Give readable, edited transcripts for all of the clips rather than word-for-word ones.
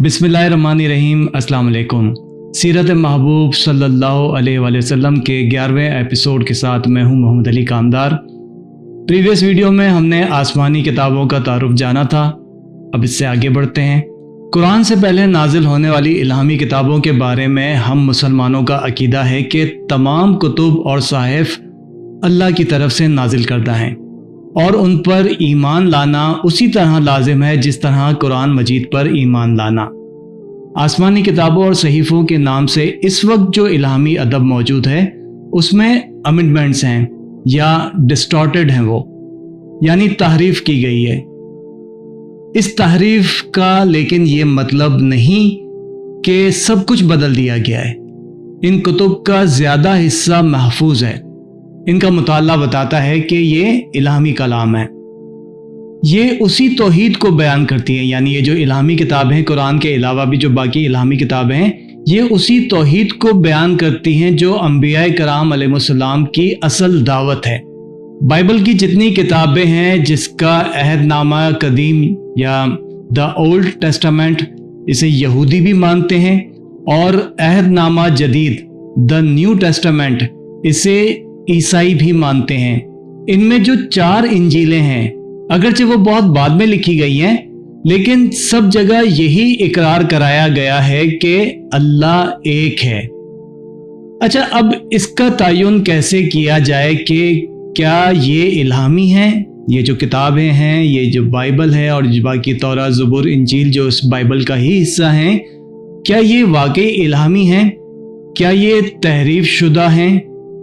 बिस्मिल्लाहिर्रहमानिर्रहीम। अस्सलाम वालेकुम। सीरत महबूब सल्लल्लाहु अलैहि वसल्लम के 11वें एपिसोड के साथ मैं हूं मोहम्मद अली कामदार। प्रीवियस वीडियो में हमने आसमानी किताबों का तारुफ जाना था। अब इससे आगे बढ़ते हैं। कुरान से पहले नाजिल होने वाली इल्हामी किताबों के बारे में हम मुसलमानों का अकीदा है कि तमाम कुतुब और सहाइफ अल्लाह की तरफ से नाजिल करदा हैं और उन पर ईमान लाना उसी तरह लाजिम है जिस तरह कुरान मजीद पर ईमान लाना। आसमानी किताबों और सहीफ़ों के नाम से इस वक्त जो इल्हामी अदब मौजूद है उसमें अमेंडमेंट्स हैं या डिस्टॉर्टेड हैं, वो यानी तहरीफ की गई है। इस तहरीफ का लेकिन ये मतलब नहीं कि सब कुछ बदल दिया गया है। इन कुतुब का ज़्यादा हिस्सा महफूज है। इनका मुताला बताता है कि ये इल्हामी कलाम है। ये उसी तौहीद को बयान करती हैं, यानी ये जो इल्हामी किताबें हैं, कुरान के अलावा भी जो बाकी इल्हामी किताबें हैं, ये उसी तौहीद को बयान करती हैं जो अंबिया कराम अलैहिस्सलाम की असल दावत है। बाइबल की जितनी किताबें हैं जिसका अहदनामा कदीम या द ओल्ड टेस्टामेंट इसे यहूदी भी मानते हैं और अहदनामा जदीद द न्यू टेस्टामेंट इसे ईसाई भी मानते हैं। इनमें जो 4 इंजीलें हैं, अगरचे वो बहुत बाद में लिखी गई हैं, लेकिन सब जगह यही इकरार कराया गया है कि अल्लाह एक है। अच्छा, अब इसका तयन कैसे किया जाए कि क्या ये इल्हामी है? ये जो किताबें हैं, ये जो बाइबल है और बाकी तौरात, ज़बूर, इंजील जो इस बाइबल का ही हिस्सा हैं, क्या ये वाकई इल्हामी हैं? क्या ये तहरीफ शुदा हैं?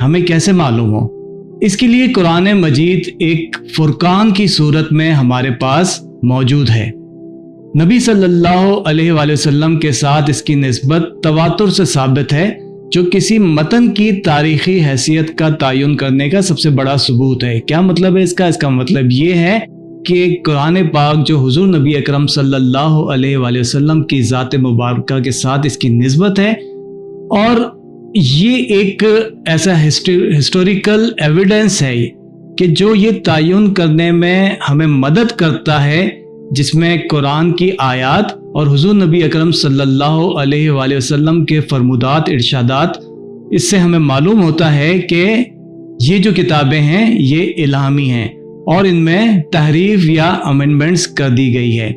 हमें कैसे मालूम हो? इसके लिए कुरान मजीद एक फुरकान की सूरत में हमारे पास मौजूद है। नबी सल्लल्लाहु अलैहि वसल्लम के साथ इसकी निस्बत तवातुर से साबित है, जो किसी मतन की तारीखी हैसियत का तयन करने का सबसे बड़ा सबूत है। क्या मतलब है इसका? इसका मतलब ये है कि कुरान पाक जो हुजूर नबी अकरम सल्लल्लाहु अलैहि वसल्लम की ज़ात मुबारका के साथ इसकी निस्बत है और ये एक ऐसा हिस्टोरिकल एविडेंस है कि जो ये तयन करने में हमें मदद करता है, जिसमें कुरान की आयत और हुजूर नबी अकरम सल्लल्लाहु अलैहि वसल्लम के फरमुदात, इरशादात, इससे हमें मालूम होता है कि ये जो किताबें हैं ये इल्हामी हैं और इनमें तहरीफ या अमेंडमेंट्स कर दी गई है।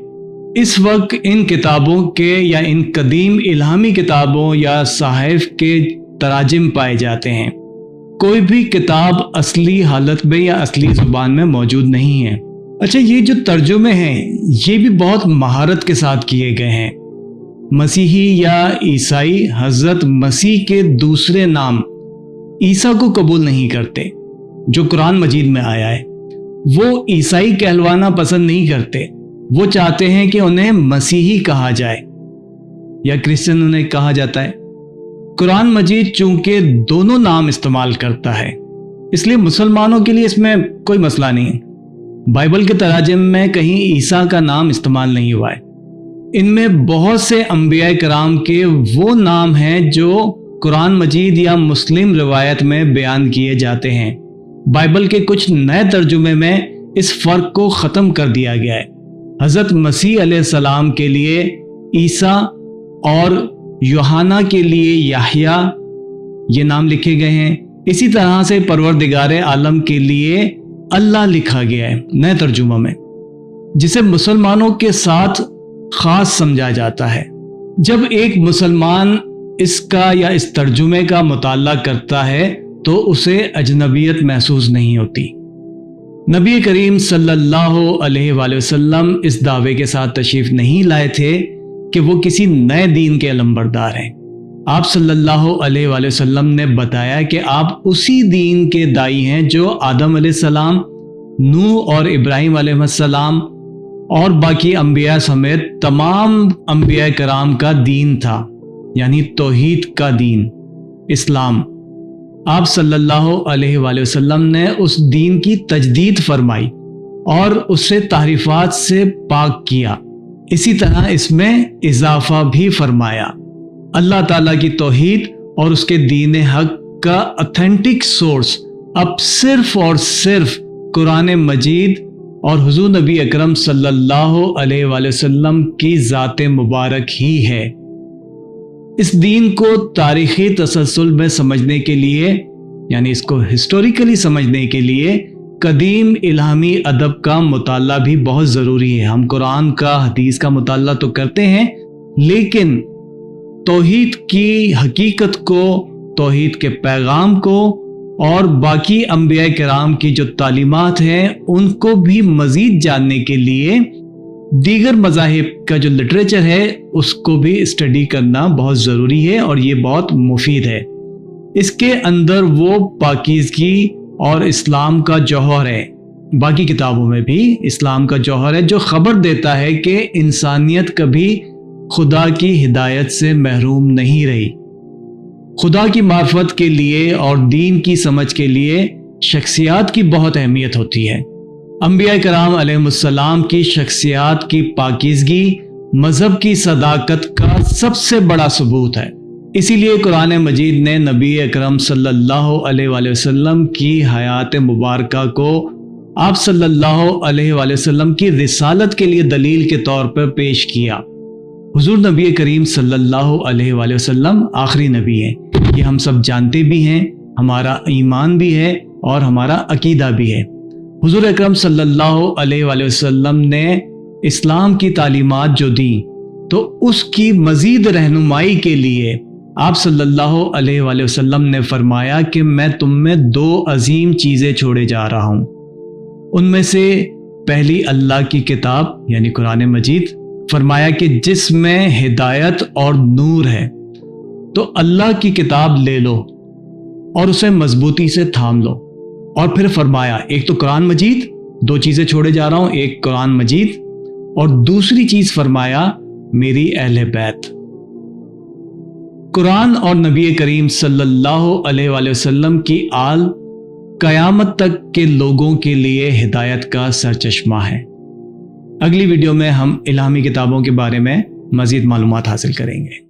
इस वक्त इन किताबों के या इन कदीम इल्हामी किताबों या सहाइफ के तराजिम पाए जाते हैं। कोई भी किताब असली हालत में या असली ज़ुबान में मौजूद नहीं है। अच्छा, ये जो तर्जुमे हैं ये भी बहुत महारत के साथ किए गए हैं। मसीही या ईसाई हज़रत मसीह के दूसरे नाम ईसा को कबूल नहीं करते जो कुरान मजीद में आया है। वो ईसाई कहलवाना पसंद नहीं करते। वो चाहते हैं कि उन्हें मसीही कहा जाए या क्रिश्चियन उन्हें कहा जाता है। कुरान मजीद चूंकि दोनों नाम इस्तेमाल करता है, इसलिए मुसलमानों के लिए इसमें कोई मसला नहीं। बाइबल के तराजिम में कहीं ईसा का नाम इस्तेमाल नहीं हुआ है। इनमें बहुत से अंबिया कराम के वो नाम हैं जो कुरान मजीद या मुस्लिम रिवायत में बयान किए जाते हैं। बाइबल के कुछ नए तर्जुमे में इस फ़र्क को ख़त्म कर दिया गया है। हज़रत मसीह अलैहिस्सलाम के लिए ईसा और यूहन्ना के लिए याह्या ये नाम लिखे गए हैं। इसी तरह से परवरदिगारे आलम के लिए अल्लाह लिखा गया है नए तर्जुमा में, जिसे मुसलमानों के साथ ख़ास समझा जाता है। जब एक मुसलमान इसका या इस तर्जुमे का मुताला करता है तो उसे अजनबियत महसूस नहीं होती। नबी करीम सल्लल्लाहु अलैहि वसल्लम इस दावे के साथ तशरीफ़ नहीं लाए थे कि वो किसी नए दीन के अलंबरदार हैं। आप सल्लल्लाहु अलैहि वसल्लम ने बताया कि आप उसी दीन के दाई हैं जो आदम अलैहिस्सलाम, नूह और इब्राहिम अलैहिस्सलाम और बाकी अंबिया समेत तमाम अंबिया कराम का दीन था, यानी तौहीद का दीन, इस्लाम। आप सल्लल्लाहु अलैहि वसल्लम ने उस दीन की तजदीद फरमाई और उससे तहरीफात से पाक किया। इसी तरह इसमें इजाफा भी फरमाया। अल्लाह ताला की तौहीद और उसके दीन हक का ऑथेंटिक सोर्स अब सिर्फ और सिर्फ कुरान मजीद اور حضور نبی اکرم صلی اللہ علیہ وآلہ وسلم کی ذات مبارک ہی ہے۔ اس دین کو تاریخی تسلسل میں سمجھنے کے لیے، یعنی اس کو ہسٹوریکلی سمجھنے کے لیے قدیم الہامی ادب کا مطالعہ بھی بہت ضروری ہے۔ ہم قرآن کا، حدیث کا مطالعہ تو کرتے ہیں، لیکن توحید کی حقیقت کو، توحید کے پیغام کو اور باقی انبیاء کرام کی جو تعلیمات ہیں ان کو بھی مزید جاننے کے لیے دیگر مذاہب کا جو لٹریچر ہے اس کو بھی اسٹڈی کرنا بہت ضروری ہے، اور یہ بہت مفید ہے۔ اس کے اندر وہ پاکیزگی اور اسلام کا جوہر ہے، باقی کتابوں میں بھی اسلام کا جوہر ہے، جو خبر دیتا ہے کہ انسانیت کبھی خدا کی ہدایت سے محروم نہیں رہی۔ خدا کی معرفت کے لیے اور دین کی سمجھ کے لیے شخصیات کی بہت اہمیت ہوتی ہے۔ انبیاء کرام علیہ السلام کی شخصیات کی پاکیزگی مذہب کی صداقت کا سب سے بڑا ثبوت ہے۔ اسی لیے قرآن مجید نے نبی اکرم صلی اللہ علیہ وآلہ وسلم کی حیات مبارکہ کو آپ صلی اللہ علیہ وآلہ وسلم کی رسالت کے لیے دلیل کے طور پر پیش کیا۔ حضور نبی کریم صلی اللہ علیہ وآلہ وسلم آخری نبی ہیں، یہ ہم سب جانتے بھی ہیں، ہمارا ایمان بھی ہے اور ہمارا عقیدہ بھی ہے۔ حضور اکرم صلی اللہ علیہ وآلہ وسلم نے اسلام کی تعلیمات جو دیں تو اس کی مزید رہنمائی کے لیے آپ صلی اللہ علیہ وآلہ وسلم نے فرمایا کہ میں تم میں 2 عظیم چیزیں چھوڑے جا رہا ہوں۔ ان میں سے پہلی اللہ کی کتاب یعنی قرآن مجید، فرمایا کہ جس میں ہدایت اور نور ہے، تو اللہ کی کتاب لے لو اور اسے مضبوطی سے تھام لو۔ اور پھر فرمایا ایک تو قرآن مجید، 2 چیزیں چھوڑے جا رہا ہوں، ایک قرآن مجید اور دوسری چیز فرمایا میری اہل بیت۔ قرآن اور نبی کریم صلی اللہ علیہ وآلہ وسلم کی آل قیامت تک کے لوگوں کے لیے ہدایت کا سرچشمہ ہے۔ اگلی ویڈیو میں ہم الہامی کتابوں کے بارے میں مزید معلومات حاصل کریں گے۔